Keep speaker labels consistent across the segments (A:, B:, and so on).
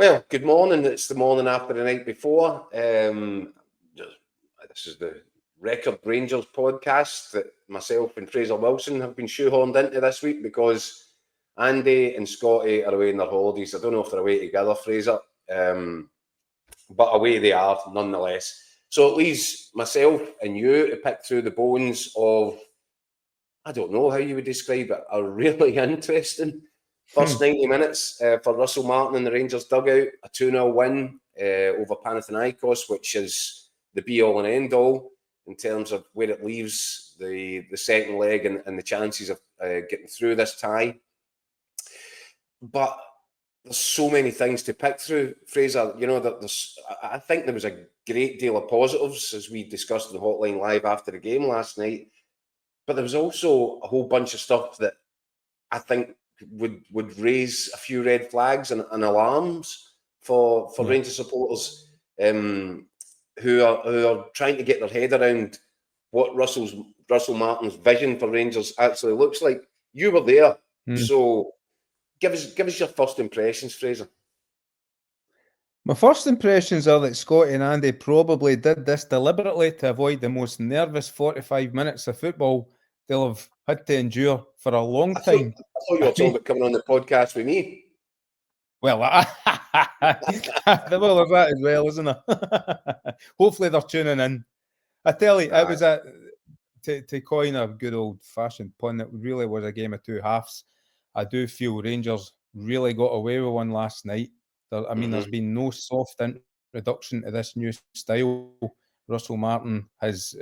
A: Well, good morning. It's the morning after the night before. This is the Record Rangers podcast that myself and Fraser Wilson have been shoehorned into this week because Andy and Scotty are away on their holidays. I don't know if they're away together, Fraser, but away they are nonetheless. So it leaves myself and you to pick through the bones of, I don't know how you would describe it, a really interesting first 90 minutes for Russell Martin and the Rangers dugout. A 2-0 win over Panathinaikos, which is the be-all and end-all in terms of where it leaves the second leg and the chances of getting through this tie. But there's so many things to pick through, Fraser. You know, I think there was a great deal of positives, as we discussed in the Hotline Live after the game last night. But there was also a whole bunch of stuff that I think would raise a few red flags and alarms for Rangers supporters who are trying to get their head around what Russell Martin's vision for Rangers actually looks like. You were there, so give us your first impressions, Fraser.
B: My first impressions are that Scotty and Andy probably did this deliberately to avoid the most nervous 45 minutes of football they'll have had to endure for a long time.
A: I thought you were talking about coming on the podcast with me.
B: Well, well, there's that as well, isn't there? Hopefully they're tuning in. I tell you, it was to coin a good old-fashioned pun, it really was a game of two halves. I do feel Rangers really got away with one last night. There's been no soft introduction to this new style. Russell Martin has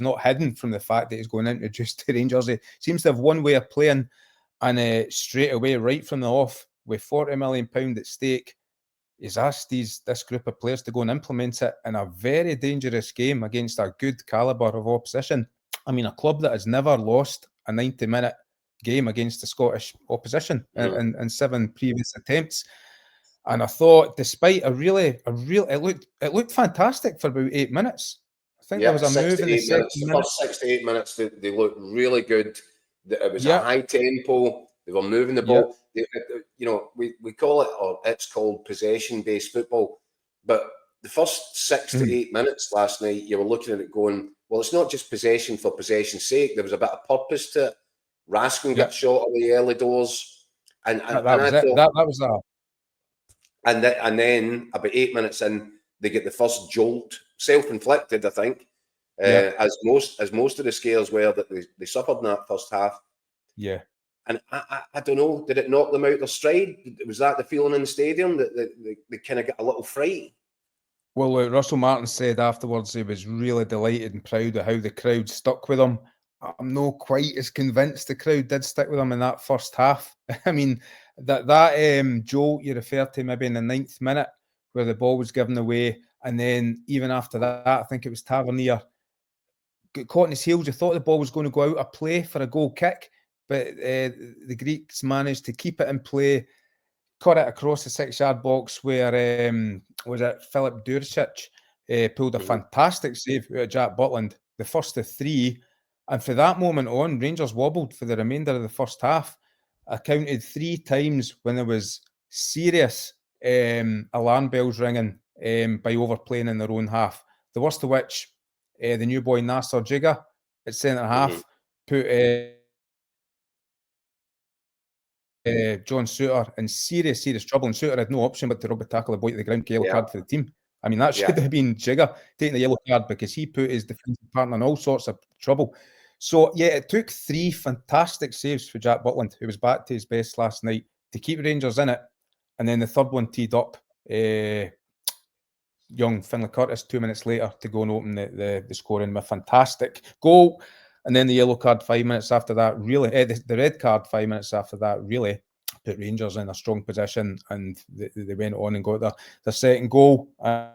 B: not hidden from the fact that he's going to introduce to Rangers. He seems to have one way of playing, and straight away, right from the off, with £40 million at stake, he's asked this group of players to go and implement it in a very dangerous game against a good calibre of opposition. I mean, a club that has never lost a 90-minute game against the Scottish opposition in 7 previous attempts. And I thought, despite it looked fantastic for about 8 minutes. I think there was a move in the second minute.
A: The first 6 to 8 minutes, they looked really good. It was a high tempo. They were moving the ball. We call it, or it's called possession-based football. But the first 6 to 8 minutes last night, you were looking at it going, well, it's not just possession for possession's sake. There was a bit of purpose to it. Raskin got shot away early doors. And that
B: was that.
A: And then about 8 minutes in, they get the first jolt, self-inflicted, I think, as most of the scares were that they suffered in that first half.
B: Yeah.
A: And I don't know, did it knock them out their stride? Was that the feeling in the stadium that they kind of got a little fright?
B: Well, Russell Martin said afterwards he was really delighted and proud of how the crowd stuck with him. I'm not quite as convinced the crowd did stick with him in that first half. I mean, that jolt you referred to maybe in the 9th minute where the ball was given away, and then even after that, I think it was Tavernier got caught in his heels. You thought the ball was going to go out of play for a goal kick, but the Greeks managed to keep it in play, cut it across the 6-yard box where Filip Djuricic pulled a fantastic save out of Jack Butland, the first of 3. And for that moment on, Rangers wobbled for the remainder of the first half. I counted 3 times when there was serious alarm bells ringing by overplaying in their own half. The worst of which, the new boy Nasser Jigga at centre half put John Suter in serious trouble. And Suter had no option but to rugby tackle the boy to the ground, yellow card for the team. I mean, that should have been Jigga taking the yellow card because he put his defensive partner in all sorts of trouble. So, it took 3 fantastic saves for Jack Butland, who was back to his best last night, to keep Rangers in it. And then the third one teed up young Findlay Curtis 2 minutes later to go and open the scoring with a fantastic goal. And then the yellow card 5 minutes after that, really, the red card 5 minutes after that, really put Rangers in a strong position, and they went on and got their second goal and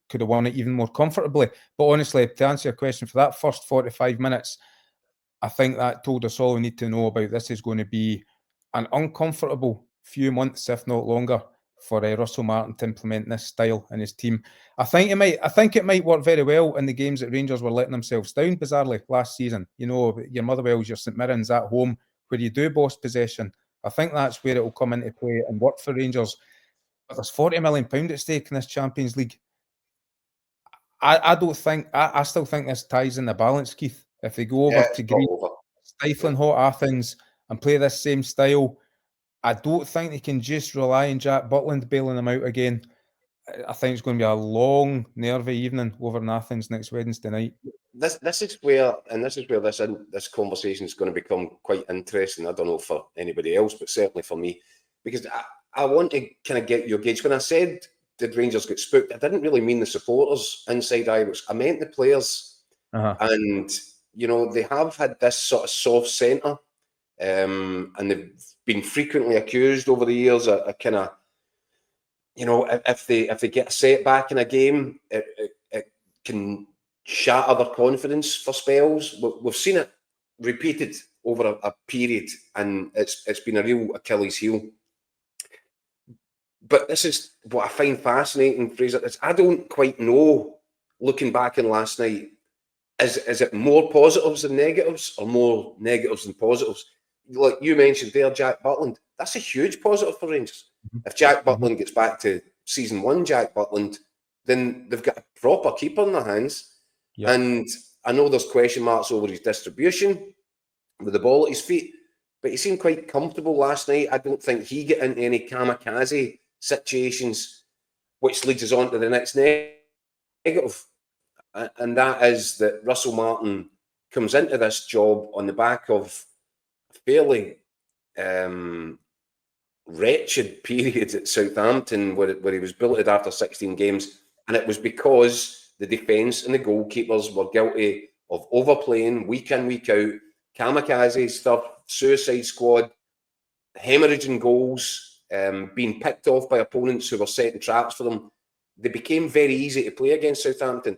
B: could have won it even more comfortably. But honestly, to answer your question, for that first 45 minutes, I think that told us all we need to know about this is going to be an uncomfortable few months, if not longer, for Russell Martin to implement this style in his team. I think it might work very well in the games that Rangers were letting themselves down, bizarrely, last season. You know, your Motherwells, your St Mirrens at home, where you do boss possession. I think that's where it will come into play and work for Rangers. But there's £40 million at stake in this Champions League. I still think this ties in the balance, Keith. If they go over to Greece, stifling hot Athens, and play this same style, I don't think they can just rely on Jack Butland bailing them out again. I think it's going to be a long, nervy evening over in Athens next Wednesday night.
A: This is where this conversation is going to become quite interesting. I don't know for anybody else, but certainly for me, because I want to kind of get your gauge. When I said did Rangers get spooked, I didn't really mean the supporters inside Ibrox. I meant the players, and they have had this sort of soft centre, and they've been frequently accused over the years of kind of, if they get a setback in a game, it can shatter their confidence for spells. We've seen it repeated over a period, and it's been a real Achilles heel. But this is what I find fascinating, Fraser. I don't quite know, looking back on last night, is it more positives than negatives or more negatives than positives? Like you mentioned there, Jack Butland, that's a huge positive for Rangers. If Jack Butland gets back to season one Jack Butland, then they've got a proper keeper in their hands. Yep. And I know there's question marks over his distribution with the ball at his feet, but he seemed quite comfortable last night. I don't think he got into any kamikaze situations, which leads us on to the next negative. And that is that Russell Martin comes into this job on the back of a fairly wretched period at Southampton where he was billeted after 16 games. And it was because the defence and the goalkeepers were guilty of overplaying week in, week out, kamikaze stuff, suicide squad, hemorrhaging goals, being picked off by opponents who were setting traps for them. They became very easy to play against Southampton.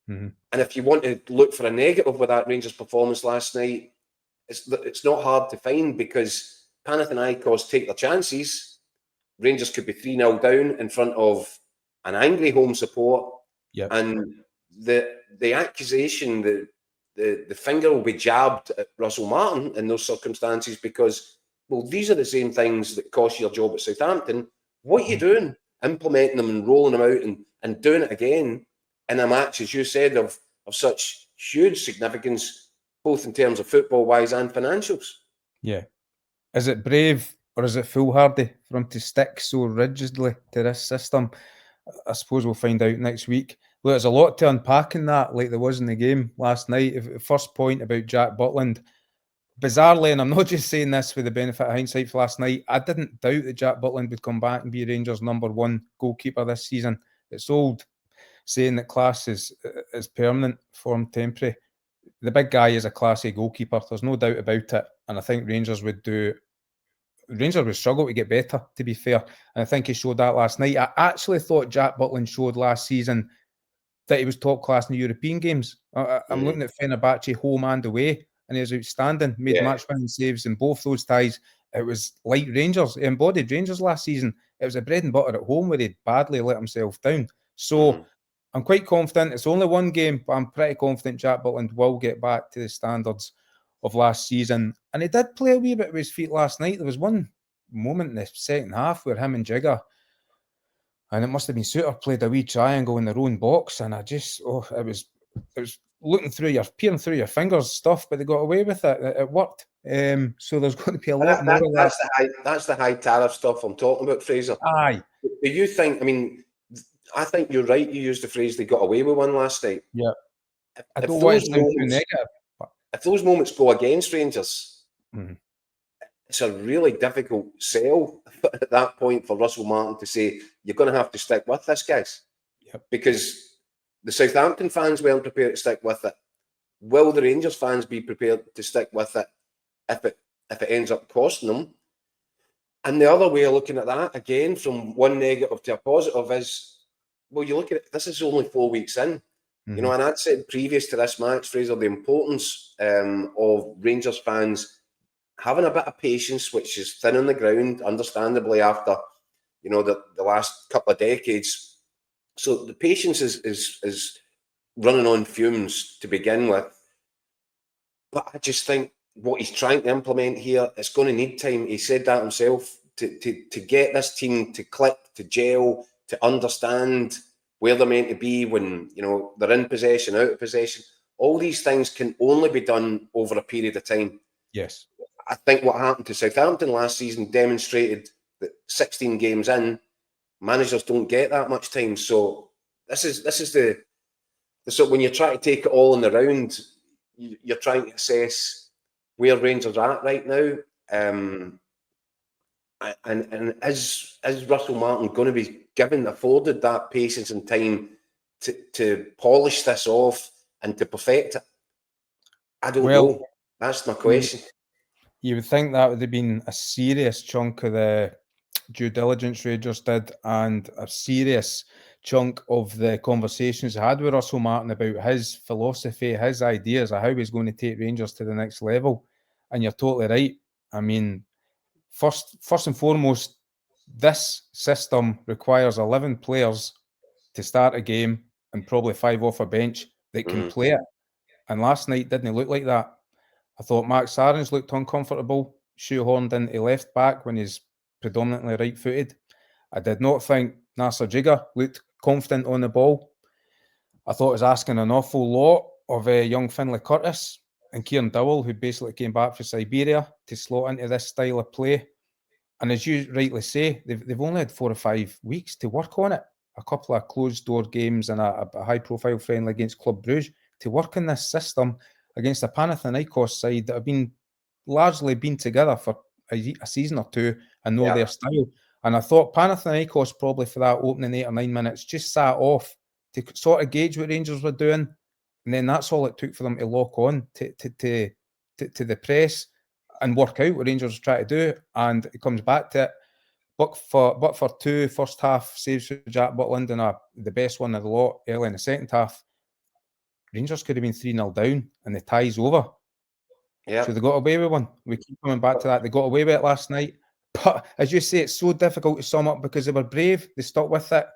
A: And if you want to look for a negative with that Rangers performance last night, it's not hard to find, because Panathinaikos take their chances. Rangers could be 3-0 down in front of an angry home support. Yep. And the accusation, the finger will be jabbed at Russell Martin in those circumstances, because, well, these are the same things that cost you your job at Southampton. What are you doing? Implementing them and rolling them out and doing it again in a match, as you said, of such huge significance, both in terms of football-wise and financials. Yeah.
B: Is it brave or is it foolhardy for him to stick so rigidly to this system? I suppose we'll find out next week. Look, there's a lot to unpack in that, like there was in the game last night. First point about Jack Butland. Bizarrely, and I'm not just saying this with the benefit of hindsight for last night, I didn't doubt that Jack Butland would come back and be Rangers' #1 goalkeeper this season. It's old saying that class is permanent, form temporary. The big guy is a classy goalkeeper. There's no doubt about it. And I think Rangers would struggle to get better, to be fair. And I think he showed that last night. I actually thought Jack Butland showed last season that he was top class in the European games. I'm looking at Fenerbahce home and away, and he was outstanding. Made match-winning saves in both those ties. It was like Rangers. He embodied Rangers last season. It was a bread and butter at home where he'd badly let himself down. So I'm quite confident. It's only one game, but I'm pretty confident Jack Butland will get back to the standards of last season. And he did play a wee bit with his feet last night. There was one moment in the second half where him and Jigger, and it must have been Suter, played a wee triangle in their own box, and it was peering through your fingers stuff, but they got away with it. It worked. So there's going to be a lot more of that.
A: That's the high tariff stuff I'm talking about, Fraser.
B: Aye.
A: Do you think, I think you're right, you used the phrase they got away with one last night.
B: Yeah. I don't want to sound too negative.
A: If those moments go against Rangers, it's a really difficult sell at that point for Russell Martin to say, you're going to have to stick with this, guys. Yep. Because the Southampton fans weren't prepared to stick with it. Will the Rangers fans be prepared to stick with it if it ends up costing them? And the other way of looking at that, again, from one negative to a positive, is, well, you look at it, this is only 4 weeks in. And I'd said previous to this match, Fraser, the importance of Rangers fans having a bit of patience, which is thin on the ground, understandably, after, the last couple of decades. So the patience is running on fumes to begin with. But I just think what he's trying to implement here, it's going to need time. He said that himself, to get this team to click, to gel, to understand where they're meant to be when, you know, they're in possession, out of possession. All these things can only be done over a period of time.
B: Yes.
A: I think what happened to Southampton last season demonstrated that 16 games in, managers don't get that much time. So this is so when you're trying to take it all in the round, you're trying to assess where Rangers are at right now. And is Russell Martin going to be afforded that patience and time to polish this off and to perfect it? I don't know. That's my question.
B: You would think that would have been a serious chunk of the due diligence Rangers did, and a serious chunk of the conversations I had with Russell Martin about his philosophy, his ideas of how he's going to take Rangers to the next level. And you're totally right. I mean, first and foremost, this system requires 11 players to start a game and probably 5 off a bench that can play it. And last night didn't look like that. I thought Mark Sarins looked uncomfortable, shoehorned into left back when he's predominantly right-footed. I did not think Nasser Jigger looked confident on the ball. I thought it was asking an awful lot of young Findlay Curtis and Kieran Dowell, who basically came back from Siberia to slot into this style of play. And as you rightly say, they've only had 4 or 5 weeks to work on it. A couple of closed-door games and a high-profile friendly against Club Brugge to work in this system against a Panathinaikos side that have been largely together for a season or two and know their style. And I thought Panathinaikos probably for that opening 8 or 9 minutes just sat off to sort of gauge what Rangers were doing. And then that's all it took for them to lock on to the press and work out what Rangers were trying to do. And it comes back to it. But for 2 first half saves for Jack Butland and the best one of the lot early in the second half, Rangers could have been 3-0 down and the tie's over.
A: Yeah.
B: So they got away with one. We keep coming back to that. They got away with it last night. But as you say, it's so difficult to sum up because they were brave, they stuck with it,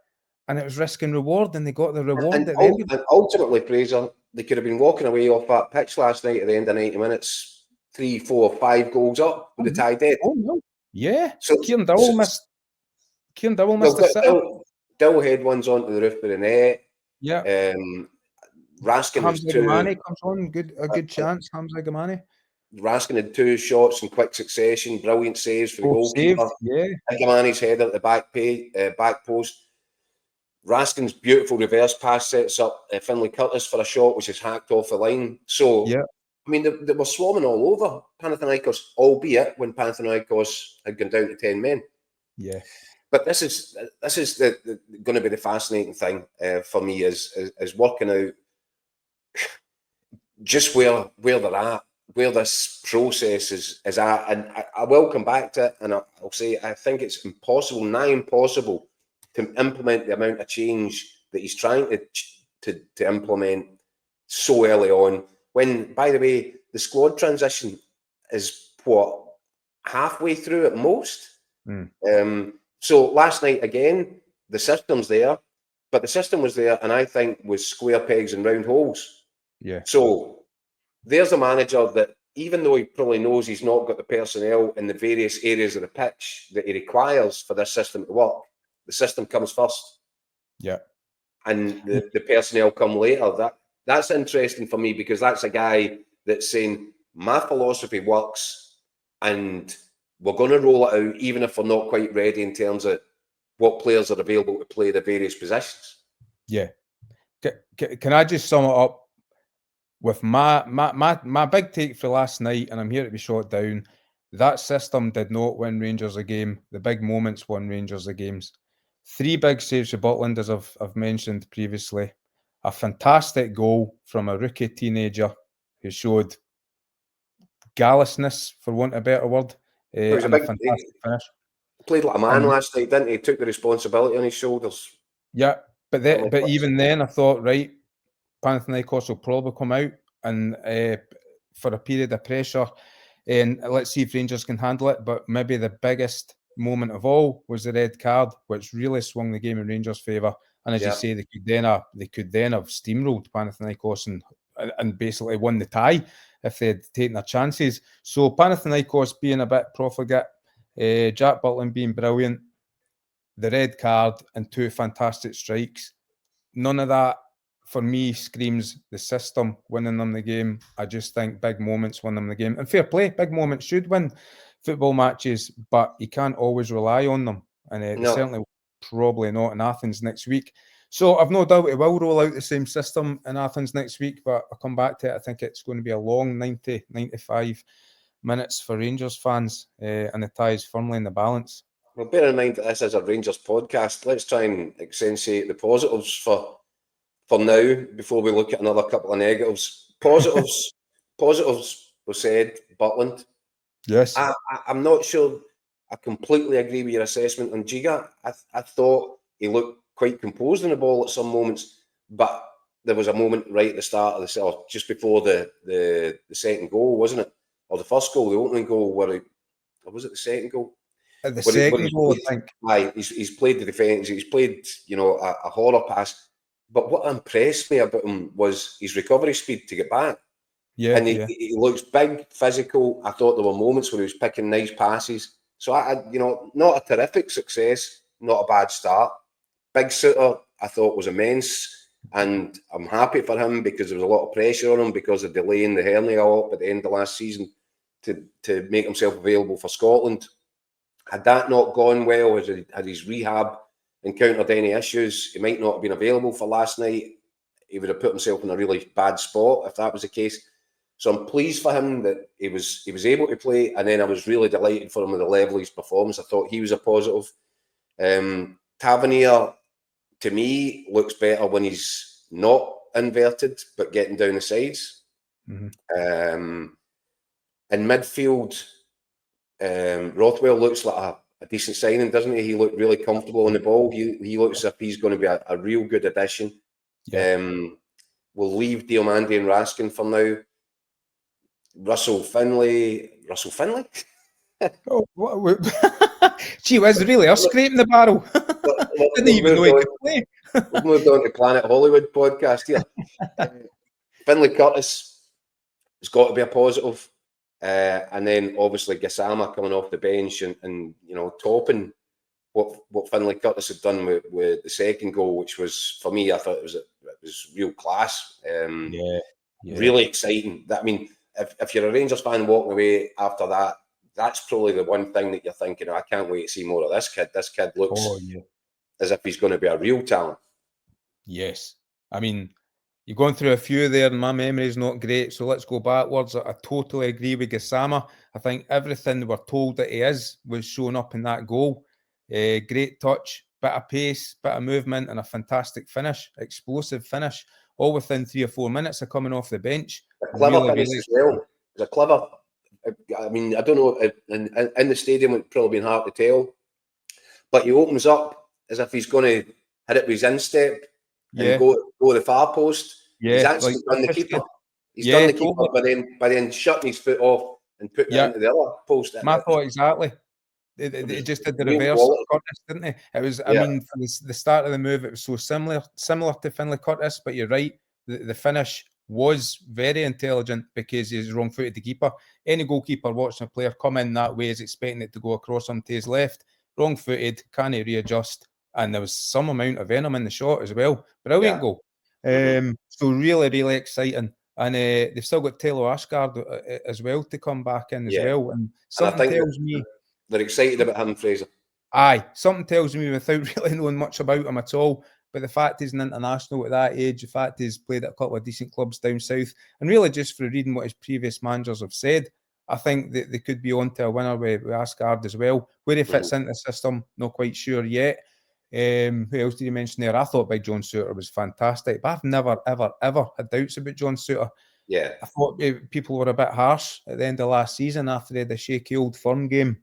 B: and it was risk and reward, and they got the reward at the end.
A: And ultimately, Fraser, they could have been walking away off that pitch last night at the end of 90 minutes, 3, 4, 5 goals up with the tie dead.
B: Oh, no. Yeah. So Kieran Dowell missed the sitter.
A: Dowell head ones onto the roof of the net.
B: Yeah.
A: Raskin
B: Hamza Gamani comes on, a good chance. Hamza Gamani.
A: Raskin had 2 shots in quick succession, brilliant saves for the goalkeeper.
B: Yeah.
A: Gamani's header at the back post. Raskin's beautiful reverse pass sets up Findlay Curtis for a shot which is hacked off the line. So, I mean, they were swarming all over Panathinaikos, albeit when Panathinaikos had gone down to 10 men.
B: Yeah.
A: But this is going to be the fascinating thing for me is working out just where they're at, where this process is at. And I will come back to it, and I'll say I think it's nigh impossible to implement the amount of change that he's trying to implement so early on. When, by the way, the squad transition is halfway through at most. So last night again, the system's there, but the system was there, and I think was square pegs and round holes.
B: Yeah.
A: So there's a manager that, even though he probably knows he's not got the personnel in the various areas of the pitch that he requires for this system to work, the system comes first.
B: Yeah.
A: And the personnel come later. That's interesting for me because that's a guy that's saying, my philosophy works and we're going to roll it out even if we're not quite ready in terms of what players are available to play the various positions.
B: Yeah. Can I just sum it up with my big take for last night, and I'm here to be shot down. That system did not win Rangers a game. The big moments won Rangers the games. 3 big saves for Butland, as I've mentioned previously. A fantastic goal from a rookie teenager who showed gallousness, for want of a better word.
A: It was
B: a fantastic finish.
A: Played like a man last night, didn't he? Took the responsibility on his shoulders.
B: Yeah, but even then, I thought, right, Panathinaikos will probably come out and for a period of pressure, and let's see if Rangers can handle it. But maybe the biggest moment of all was the red card, which really swung the game in Rangers' favour. And as you say, they could then have steamrolled Panathinaikos and basically won the tie. if they had taken their chances. So Panathinaikos being a bit profligate, Jack Butland being brilliant, the red card and 2 fantastic strikes. None of that, for me, screams the system winning them the game. I just think big moments win them the game. And fair play, big moments should win football matches, but you can't always rely on them. And they certainly probably not in Athens next week. So I've no doubt it will roll out the same system in Athens next week, but I'll come back to it. I think it's going to be a long 90, 95 minutes for Rangers fans, and the tie is firmly in the balance.
A: Well, bear in mind that this is a Rangers podcast. Let's try and accentuate the positives for now before we look at another couple of negatives. Positives were said, Butland.
B: Yes.
A: I'm not sure I completely agree with your assessment on Djeidi. I thought he looked quite composed in the ball at some moments, but there was a moment right at the start of the just before the second goal, wasn't it? Or the first goal, the opening goal, or was it the second goal?
B: At the second goal, I think.
A: Aye, he's played the defence. He's played, a horror pass. But what impressed me about him was his recovery speed to get back.
B: Yeah,
A: and he looks big, physical. I thought there were moments where he was picking nice passes. So I not a terrific success, not a bad start. Big Suitor, I thought, was immense, and I'm happy for him because there was a lot of pressure on him because of delaying the hernia up at the end of last season to make himself available for Scotland. Had that not gone well, had his rehab encountered any issues, he might not have been available for last night. He would have put himself in a really bad spot if that was the case. So I'm pleased for him that he was able to play, and then I was really delighted for him with the level of his performance. I thought he was a positive. Tavernier, to me, looks better when he's not inverted, but getting down the sides.
B: Mm-hmm.
A: In midfield, Rothwell looks like a decent signing, doesn't he? He looked really comfortable on the ball. He looks as if he's going to be a real good addition. Yeah. We'll leave Diomande and Raskin for now. Russell Findlay?
B: Oh, gee whiz, really? I'm scraping the barrel. Didn't even know he could play.
A: We've moved on to Planet Hollywood podcast here. Finlay Curtis has got to be a positive. And then obviously Gassama coming off the bench and topping what Finlay Curtis had done with the second goal, which was, for me, I thought it was real class. Really exciting. I mean, if you're a Rangers fan walking away after that, that's probably the one thing that you're thinking, I can't wait to see more of this kid. This kid looks as if he's going to be a real talent.
B: Yes. I mean, you're going through a few there, and my memory is not great, so let's go backwards. I totally agree with Gassama. I think everything we're told that he is was shown up in that goal. Great touch, bit of pace, bit of movement, and a fantastic finish, explosive finish, all within 3 or 4 minutes of coming off the bench.
A: A clever finish as well. It was a clever, I mean, I don't know, in the stadium it's probably been hard to tell, but he opens up as if he's going to hit it with his instep and go to the far post. He's actually done the keeper. He's done the keeper, by then shutting his foot off and putting it into the other post.
B: My thought exactly. It just did the reverse of Curtis, didn't it? It was, I mean, for the start of the move, it was so similar to Finlay Curtis, but you're right. The finish was very intelligent because he's wrong-footed the keeper. Any goalkeeper watching a player come in that way is expecting it to go across him to his left. Wrong-footed, can't readjust, and there was some amount of venom in the shot as well. Brilliant goal. So really, really exciting. And they've still got Taylor Ashgard as well to come back in as well. And something tells me
A: they're excited about him, Fraser.
B: Aye, something tells me without really knowing much about him at all. But the fact he's an international at that age, the fact he's played at a couple of decent clubs down south, and really just for reading what his previous managers have said, I think that they could be on to a winner with Ashgard as well. Where he fits into the system, not quite sure yet. Who else did you mention there? I thought Big John Suter was fantastic, but I've never, ever, ever had doubts about John Suter.
A: Yeah.
B: I thought people were a bit harsh at the end of last season after they had the shaky old firm game.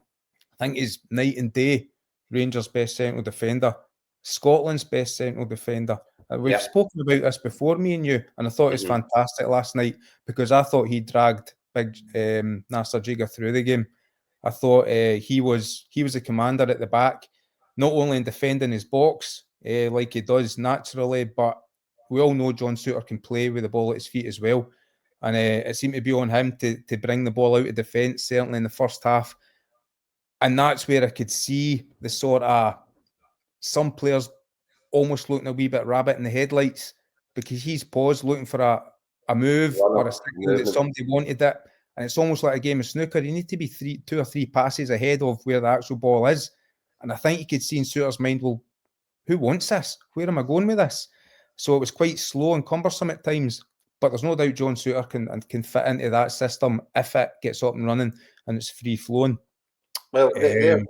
B: I think he's night and day Rangers' best central defender, Scotland's best central defender. We've spoken about this before, me and you, and I thought it was fantastic last night because I thought he dragged Big Nasser Djeidi through the game. I thought he was a commander at the back, not only in defending his box like he does naturally, but we all know John Suter can play with the ball at his feet as well. and it seemed to be on him to bring the ball out of defence, certainly in the first half. And that's where I could see the sort of some players almost looking a wee bit rabbit in the headlights, because he's paused looking for a move or a signal that somebody wanted it. And it's almost like a game of snooker. You need to be 2 or 3 passes ahead of where the actual ball is. And I think you could see in Suter's mind, well, who wants this? Where am I going with this? So it was quite slow and cumbersome at times. But there's no doubt John Suter can fit into that system if it gets up and running and it's free-flowing.
A: Well,
B: and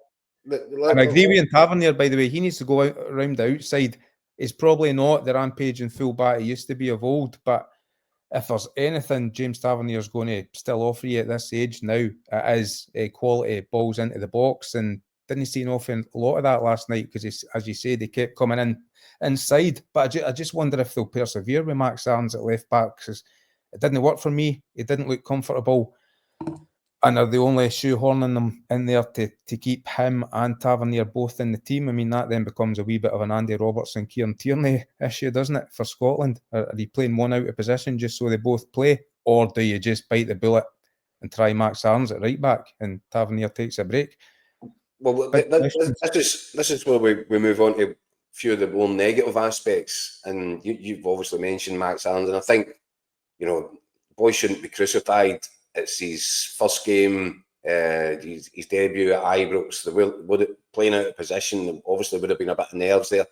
B: I agree with Tavernier, by the way. He needs to go out around the outside. He's probably not the rampaging fullback he used to be of old, but if there's anything James Tavernier's going to still offer you at this age now, it is quality balls into the box. And didn't see an awful lot of that last night because, as you say, they kept coming in inside. But I just wonder if they'll persevere with Max Arons at left back, because it didn't work for me. It didn't look comfortable. And are they only shoehorning them in there to keep him and Tavernier both in the team? I mean, that then becomes a wee bit of an Andy Robertson, Kieran Tierney issue, doesn't it, for Scotland? Are you playing one out of position just so they both play? Or do you just bite the bullet and try Max Arons at right back and Tavernier takes a break?
A: Well, this is where we move on to a few of the more negative aspects. And you've obviously mentioned Max Arons, and I think, the boy shouldn't be crucified. It's his first game, his debut at Ibrox. Playing out of position, obviously would have been a bit of nerves there.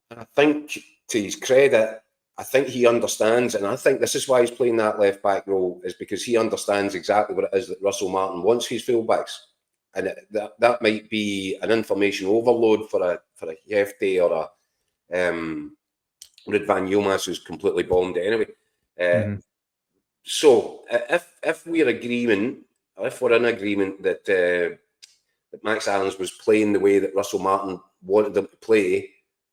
A: And I think, to his credit, I think he understands, and I think this is why he's playing that left back role, is because he understands exactly what it is that Russell Martin wants his fullbacks, and that might be an information overload for a Hefty or a Rid van Yilmaz, who's completely bombed anyway. So if we're in agreement that Max Arons was playing the way that Russell Martin wanted him to play,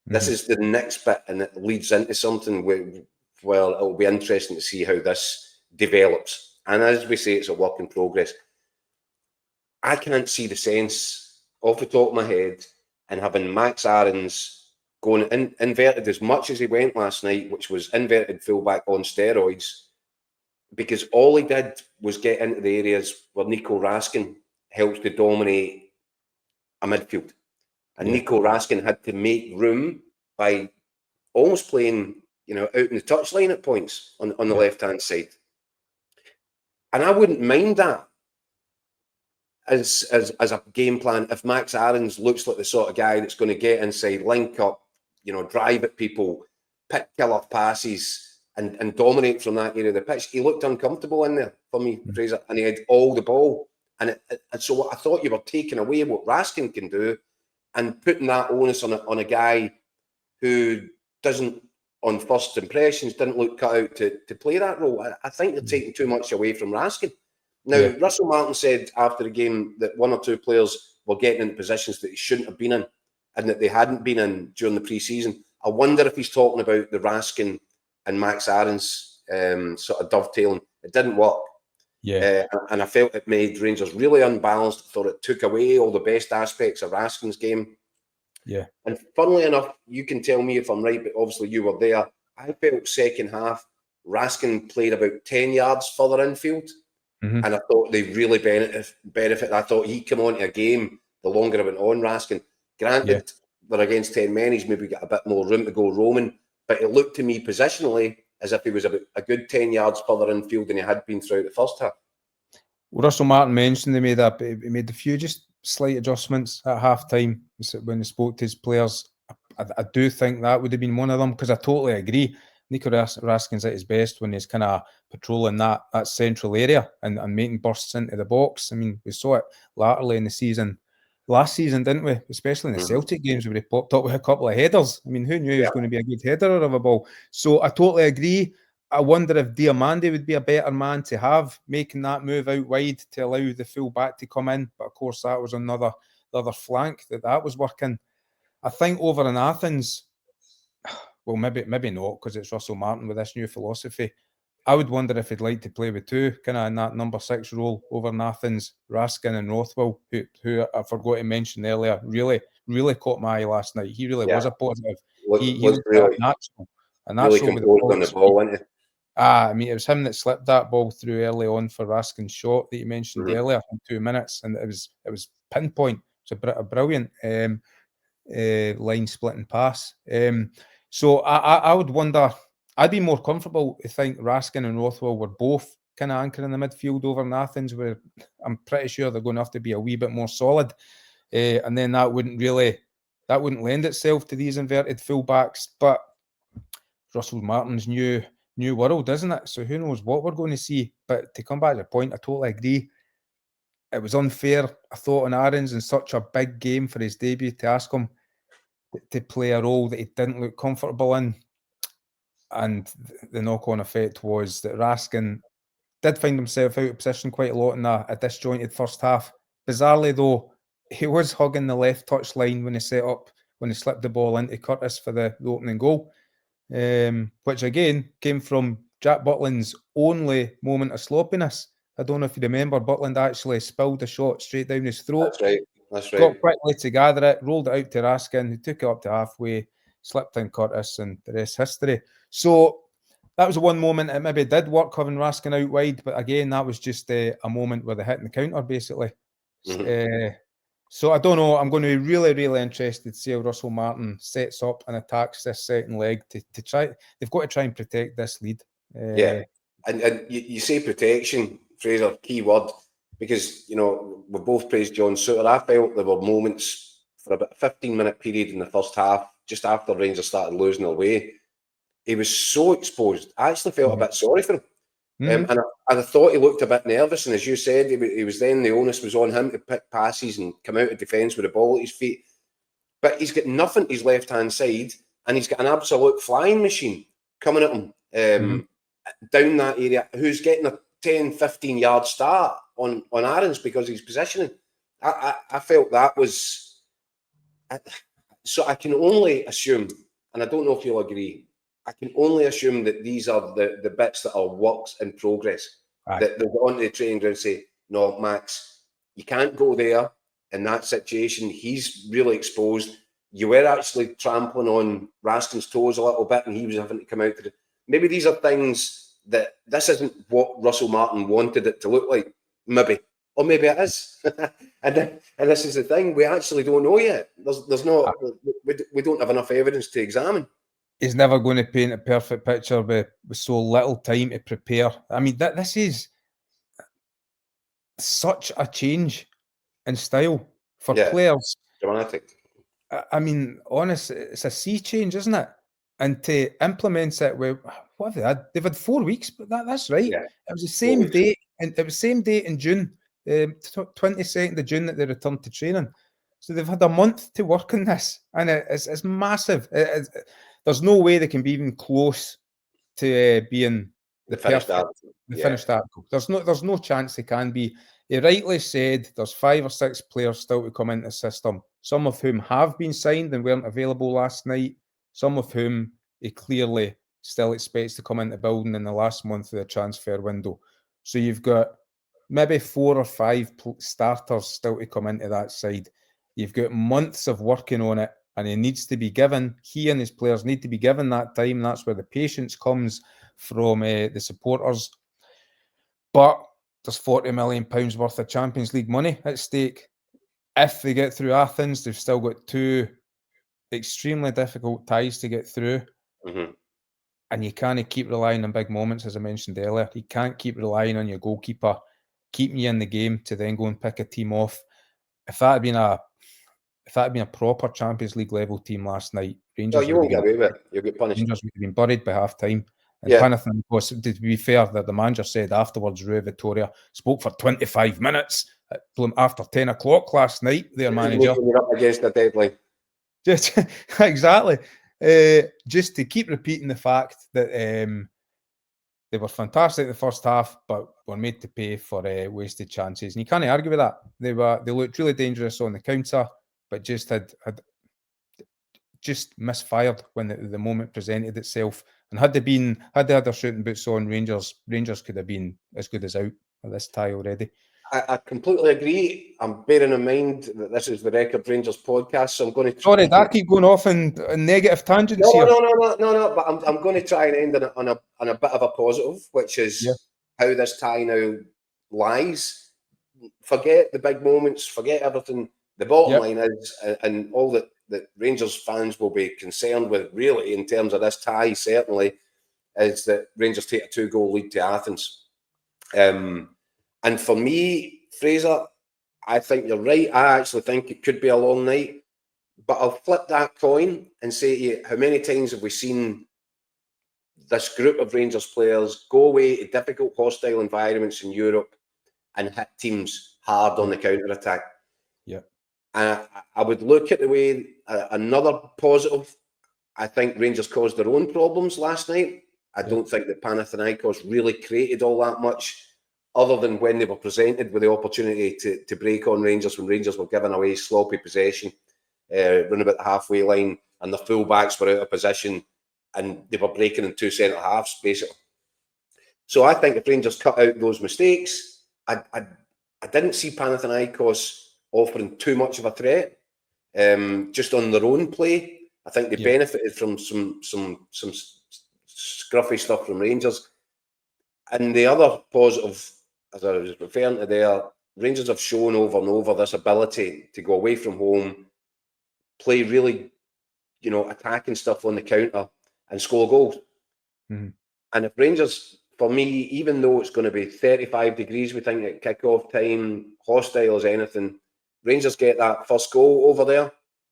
A: this is the next bit, and it leads into something where it'll be interesting to see how this develops. And as we say, it's a work in progress. I can't see the sense off the top of my head in having Max Arons going inverted as much as he went last night, which was inverted fullback on steroids, because all he did was get into the areas where Nico Raskin helps to dominate a midfield. And Nico Raskin had to make room by almost playing, out in the touchline at points on the left-hand side. And I wouldn't mind that as a game plan if Max Arons looks like the sort of guy that's going to get inside, link up, drive at people, pick killer passes, and dominate from that area of the pitch. He looked uncomfortable in there for me, Fraser, and he had all the ball. And so I thought you were taking away what Raskin can do and putting that onus on a guy who doesn't, on first impressions, didn't look cut out to play that role. I think you're taking too much away from Raskin. Now, Russell Martin said after the game that one or two players were getting into positions that they shouldn't have been in and that they hadn't been in during the pre-season. I wonder if he's talking about the Raskin and Max Arons sort of dovetailing. It didn't work. And I felt it made Rangers really unbalanced. I thought it took away all the best aspects of Raskin's game. And funnily enough, you can tell me if I'm right, but obviously you were there. I felt second half, Raskin played about 10 yards further infield. And I thought they really benefit. I thought he'd come on to a game the longer it went on, Raskin. Granted, they're against 10 men, he's maybe got a bit more room to go roaming, but it looked to me positionally as if he was about a good 10 yards further infield than he had been throughout the first half.
B: Well, Russell Martin mentioned he made a few just slight adjustments at half-time when he spoke to his players. I do think that would have been one of them, because I totally agree. Nico Raskin's at his best when he's kind of patrolling that central area and making bursts into the box. I mean, we saw it laterally in the season, last season, didn't we? Especially in the Celtic games where he popped up with a couple of headers. I mean, who knew he was going to be a good header of a ball? So I totally agree. I wonder if Diamandi would be a better man to have, making that move out wide to allow the full back to come in. But of course, that was the other flank that was working. I think over in Athens, well, maybe not, because it's Russell Martin with this new philosophy. I would wonder if he'd like to play with two, kind of in that number 6 role over in Athens, Raskin and Rothwell, who I forgot to mention earlier, really caught my eye last night. He really was a positive. He looked really natural. And that's really composed on the ball, wasn't he? I mean, it was him that slipped that ball through early on for Raskin's shot that you mentioned earlier in 2 minutes, and it was pinpoint. It's a brilliant line splitting pass. So I would wonder. I'd be more comfortable to think Raskin and Rothwell were both kind of anchoring the midfield over in Athens, where I'm pretty sure they're going to have to be a wee bit more solid, and then that wouldn't lend itself to these inverted fullbacks. But Russell Martin's new world, isn't it? So who knows what we're going to see? But to come back to the point, I totally agree. It was unfair, I thought, on Aaron's in such a big game for his debut to ask him to play a role that he didn't look comfortable in. And the knock-on effect was that Raskin did find himself out of position quite a lot in a disjointed first half. Bizarrely, though, he was hugging the left touchline when he slipped the ball into Curtis for the opening goal, which again came from Jack Butland's only moment of sloppiness. I don't know if you remember, Butland actually spilled a shot straight down his throat.
A: That's right.
B: Got quickly to gather it, rolled it out to Raskin, who took it up to halfway, slipped in Curtis, and the rest history. So that was one moment it maybe did work having Raskin out wide, but again, that was just a moment where they hit the counter, basically. So I don't know. I'm going to be really, really interested to see how Russell Martin sets up and attacks this second leg to try. They've got to try and protect this lead.
A: Yeah, and you say protection, Fraser, key word, because, you know, we both praised John Souttar. I felt there were moments for about a 15-minute period in the first half, just after Rangers started losing their way. He was so exposed. I actually felt a bit sorry for him. And I thought he looked a bit nervous. And as you said, he was then, the onus was on him to pick passes and come out of defence with the ball at his feet. But he's got nothing to his left-hand side, and he's got an absolute flying machine coming at him down that area, who's getting a 10, 15-yard start on Aaron's because of his positioning. I felt that was... So I can only assume, and I don't know if you'll agree, I can only assume that these are the bits that are works in progress. That they'll go onto the training ground and say, no, Max, you can't go there in that situation. He's really exposed. You were actually trampling on Raskin's toes a little bit, and he was having to come out. Maybe these are things that this isn't what Russell Martin wanted it to look like. Maybe. Or maybe it is. and this is the thing. We actually don't know yet. There's no... We don't have enough evidence to examine.
B: He's never going to paint a perfect picture with so little time to prepare. I mean, this is such a change in style for players.
A: Dramatic.
B: I mean, honest, it's a sea change, isn't it? And to implement it with, what have they had? They've had 4 weeks, but that's right.
A: Yeah.
B: It was the same date, and it was the same date in June, 22nd of June that they returned to training. So they've had a month to work on this, and it's massive. There's no way they can be even close to being the finished article. There's no chance they can be. He rightly said there's 5 or 6 players still to come into the system, some of whom have been signed and weren't available last night, some of whom he clearly still expects to come into the building in the last month of the transfer window. So you've got maybe 4 or 5 starters still to come into that side. You've got months of working on it, and he and his players need to be given that time. That's where the patience comes from the supporters. But there's £40 million worth of Champions League money at stake. If they get through Athens, they've still got 2 extremely difficult ties to get through. And you can't keep relying on big moments, as I mentioned earlier. You can't keep relying on your goalkeeper keeping you in the game to then go and pick a team off. If that had been a proper Champions League level team last night, Rangers
A: you won't get away with it. You'll get punished.
B: Rangers would have been buried by half time. And Panathinaikos, to be fair, that the manager said afterwards, Rui Vittoria spoke for 25 minutes after 10 o'clock last night, their manager.
A: You're up against a deadline.
B: Just exactly. Just to keep repeating the fact that they were fantastic the first half, but were made to pay for wasted chances. And you can't argue with that. They looked really dangerous on the counter, but just had misfired when the moment presented itself. And had they had their shooting boots on, Rangers could have been as good as out of this tie already.
A: I completely agree. I'm bearing in mind that this is the Record Rangers podcast, so I'm going to.
B: Sorry, I keep going off in negative tangents here.
A: No. But I'm going to try and end on a bit of a positive, which is how this tie now lies. Forget the big moments, forget everything. The bottom line is, and all that Rangers fans will be concerned with, really, in terms of this tie, certainly, is that Rangers take a 2-goal lead to Athens. And for me, Fraser, I think you're right. I actually think it could be a long night. But I'll flip that coin and say to you, how many times have we seen this group of Rangers players go away to difficult, hostile environments in Europe and hit teams hard on the counter-attack?
B: Yeah.
A: And I would look at the way, another positive, I think Rangers caused their own problems last night. I don't think that Panathinaikos really created all that much, other than when they were presented with the opportunity to break on Rangers, when Rangers were giving away sloppy possession, running about the halfway line, and the full-backs were out of position, and they were breaking in two centre-halves, basically. So I think if Rangers cut out those mistakes, I didn't see Panathinaikos offering too much of a threat, just on their own play. I think they benefited from some scruffy stuff from Rangers. And the other positive, as I was referring to there, Rangers have shown over and over this ability to go away from home, play really, attacking stuff on the counter and score goals.
B: Mm-hmm.
A: And if Rangers, for me, even though it's going to be 35 degrees, we think at kick-off time, hostile as anything, Rangers get that first goal over there,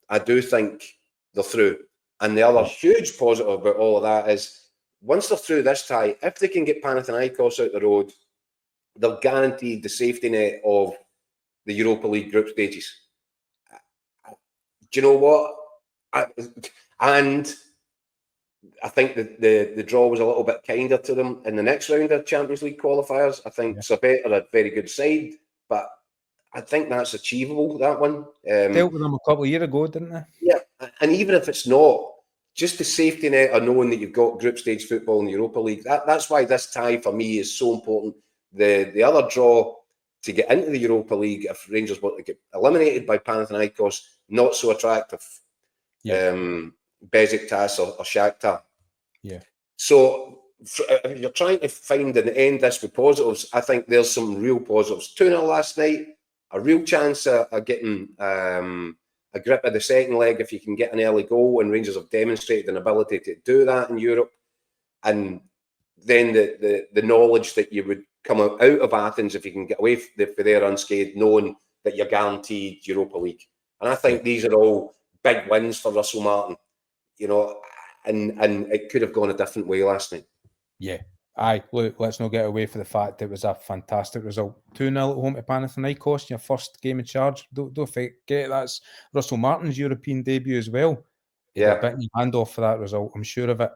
A: I do think they're through. And the other huge positive about all of that is, once they're through this tie, if they can get Panathinaikos out the road, they're guaranteed the safety net of the Europa League group stages. Do you know what? And I think that the draw was a little bit kinder to them in the next round of Champions League qualifiers. I think Servette are a very good side, but I think that's achievable, that one.
B: Dealt with them a couple of years ago, didn't they?
A: Yeah, and even if it's not, just the safety net of knowing that you've got group stage football in the Europa League, that's why this tie for me is so important. The other draw to get into the Europa League, if Rangers were to get eliminated by Panathinaikos, not so attractive. Besiktas or Shakhtar.
B: Yeah.
A: So if you're trying to find and end this with positives, I think there's some real positives. 2-0 last night, a real chance of getting a grip of the second leg if you can get an early goal, and Rangers have demonstrated an ability to do that in Europe. And then the knowledge that you would come out of Athens if you can get away from there unscathed, knowing that you're guaranteed Europa League. And I think these are all big wins for Russell Martin, and it could have gone a different way last night.
B: Yeah. Aye, look, let's not get away from the fact it was a fantastic result. 2-0 at home to Panathinaikos, your first game in charge. Don't forget that's Russell Martin's European debut as well. He'd have bitten your hand off for that result, I'm sure of it.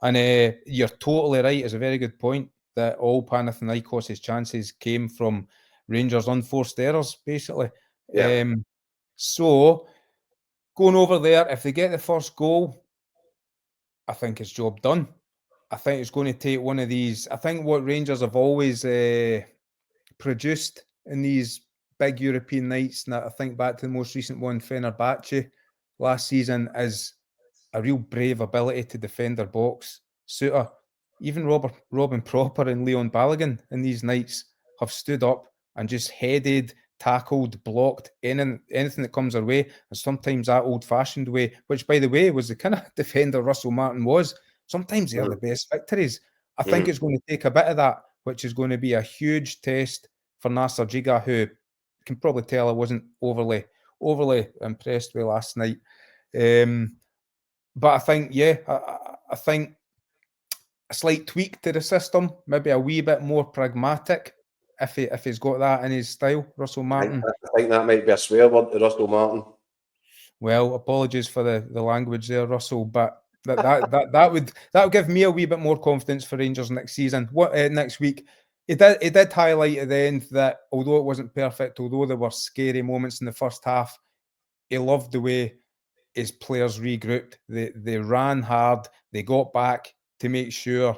B: And you're totally right, it's a very good point that all Panathinaikos' chances came from Rangers' unforced errors, basically.
A: Yeah.
B: So, going over there, if they get the first goal, I think it's job done. I think it's going to take one of these. I think what Rangers have always produced in these big European nights, and I think back to the most recent one, Fenerbahce last season, is a real brave ability to defend their box. Suter, even Robin Proper and Leon Balogun in these nights have stood up and just headed, tackled, blocked anything that comes their way, and sometimes that old-fashioned way, which, by the way, was the kind of defender Russell Martin was. Sometimes they're the best victories. I think it's going to take a bit of that, which is going to be a huge test for Nasser Jiga, who you can probably tell I wasn't overly impressed with last night. But I think, I think a slight tweak to the system, maybe a wee bit more pragmatic, if he's got that in his style, Russell Martin.
A: I think that might be a swear word to Russell Martin.
B: Well, apologies for the language there, Russell, but that would give me a wee bit more confidence for Rangers next season. Next week, it did highlight at the end that although it wasn't perfect, although there were scary moments in the first half, he loved the way his players regrouped. They ran hard. They got back to make sure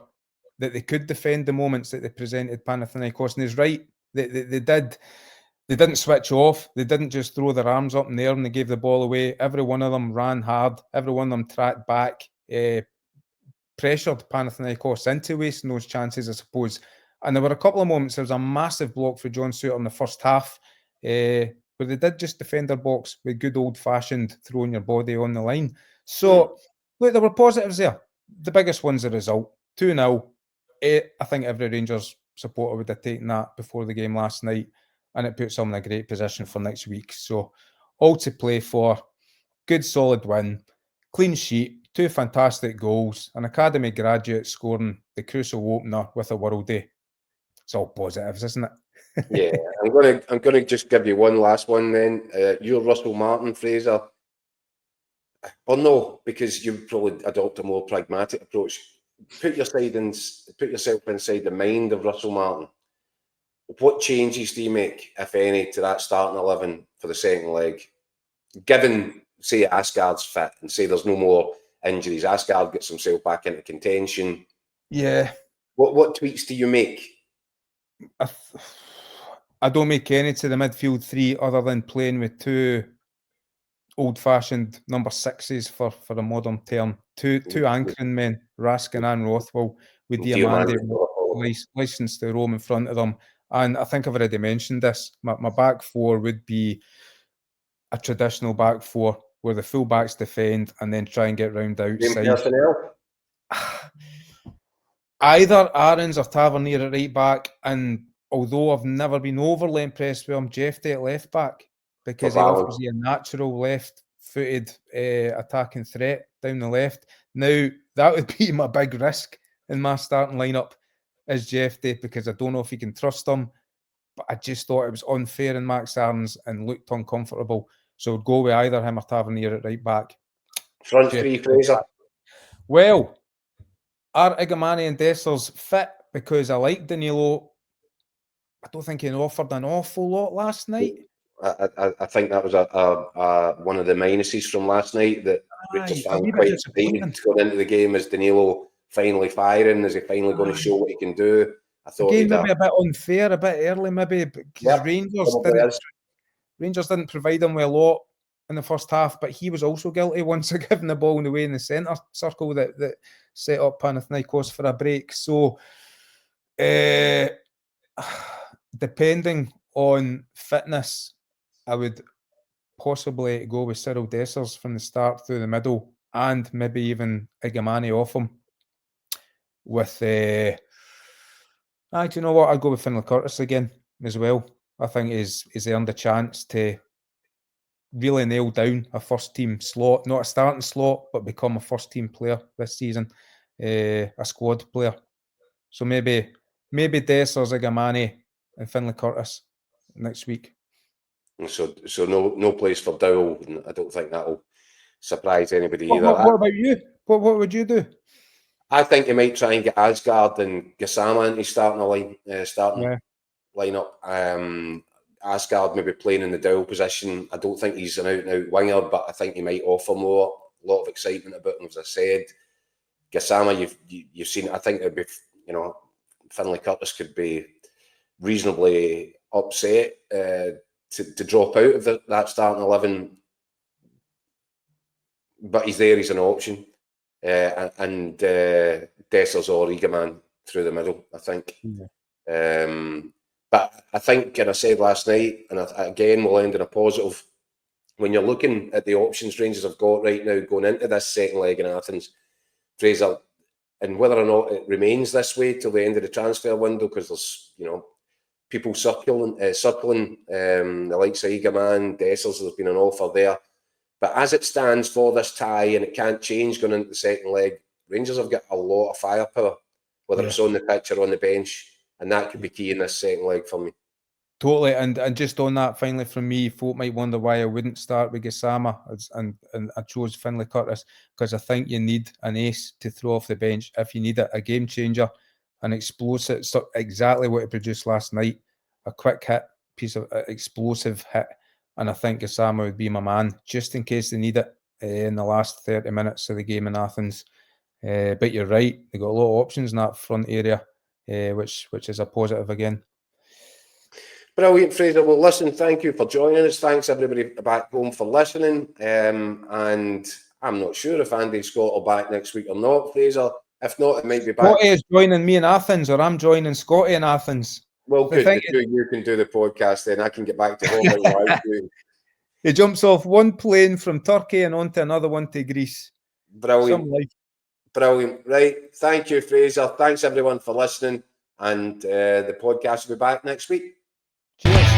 B: that they could defend the moments that they presented Panathinaikos. And he's right. They didn't switch off. They didn't just throw their arms up in the air and they gave the ball away. Every one of them ran hard. Every one of them tracked back, pressured Panathinaikos into wasting those chances, I suppose. And there were a couple of moments. There was a massive block for John Suter in the first half, where they did just defend their box with good old-fashioned throwing your body on the line. So, look, there were positives there. The biggest one's the result, 2-0. I think every Rangers supporter would have taken that before the game last night, and it puts them in a great position for next week. So, all to play for. Good, solid win. Clean sheet. 2 fantastic goals. An academy graduate scoring the crucial opener with a World Day. It's all positives, isn't it?
A: Yeah, I'm gonna just give you one last one then. You're Russell Martin, Fraser. Or no, because you probably adopt a more pragmatic approach. Put yourself inside the mind of Russell Martin. What changes do you make, if any, to that starting 11 for the second leg? Given, say, Asgard's fit and say there's no more injuries, Asgard gets himself back into contention.
B: Yeah.
A: What tweaks do you make?
B: I don't make any to the midfield 3 other than playing with 2 old-fashioned number 6s for a modern term. Two anchoring men, Raskin and Rothwell, with Diamande licensed to roam in front of them. And I think I've already mentioned this. My back 4 would be a traditional back 4 where the full backs defend and then try and get round outside. Either Aarons or Tavernier at right back, and although I've never been overly impressed with him, Djeidi at left back, because he offers you a natural left-footed attacking threat down the left. Now, that would be my big risk in my starting lineup, is Djeidi, because I don't know if you can trust him, but I just thought it was unfair in Max Aarons and looked uncomfortable. So I'd go with either him or Tavernier at right back.
A: Front 3, Fraser.
B: Well, are Igamani and Dessers fit? Because I like Danilo. I don't think he offered an awful lot last night.
A: I think that was one of the minuses from last night, that Rangers fans quite excited going into the game as Danilo finally firing. Is he finally going to show what he can do? I thought
B: again, maybe a bit unfair, a bit early, maybe, because Rangers didn't provide him with a lot in the first half, but he was also guilty once of giving the ball away in the centre circle that set up Panathinaikos for a break. So, depending on fitness, I would possibly go with Cyril Dessers from the start through the middle, and maybe even Igamani off him. With, do you know what? I'd go with Findlay Curtis again as well. I think he's earned a chance to really nail down a first-team slot, not a starting slot, but become a first-team player this season, a squad player. So maybe Dessers, Igamani, and Findlay Curtis next week.
A: So no place for Dowell. I don't think that'll surprise anybody either.
B: What about you? What would you do?
A: I think he might try and get Asgard and Gassama into starting lineup. Asgard maybe playing in the Dowell position. I don't think he's an out-and-out winger, but I think he might offer more. A lot of excitement about him, as I said. Gassama, you've seen. I think it'd be, Findlay Curtis could be reasonably upset to drop out of that starting 11, but he's there. He's an option, and Dessers or Igaman through the middle, I think. Yeah. But I think, and I said last night, and again we'll end on a positive. When you're looking at the options Rangers have got right now going into this second leg in Athens, Fraser, and whether or not it remains this way till the end of the transfer window, because there's people circling the likes of Igaman, Dessers, there's been an offer there. But as it stands for this tie, and it can't change going into the second leg, Rangers have got a lot of firepower, whether it's on the pitch or on the bench, and that could be key in this second leg for me.
B: Totally, and just on that, finally from me, folk might wonder why I wouldn't start with Gassama, and I chose Findlay Curtis because I think you need an ace to throw off the bench if you need it, a game changer, an explosive, exactly what he produced last night, a quick hit, piece of explosive hit, and I think Gassama would be my man, just in case they need it in the last 30 minutes of the game in Athens. But you're right, they've got a lot of options in that front area, which is a positive again.
A: Brilliant, Fraser. Well, listen, thank you for joining us. Thanks, everybody back home, for listening. And I'm not sure if Andy and Scott are back next week or not, Fraser. If not, it might be back.
B: Scotty is joining me in Athens, or I'm joining Scotty in Athens.
A: Well, good. The two of you can do the podcast, then I can get back to home without you.
B: He jumps off one plane from Turkey and onto another one to Greece.
A: Brilliant. Brilliant. Right. Thank you, Fraser. Thanks, everyone, for listening. And the podcast will be back next week.
B: Cheers.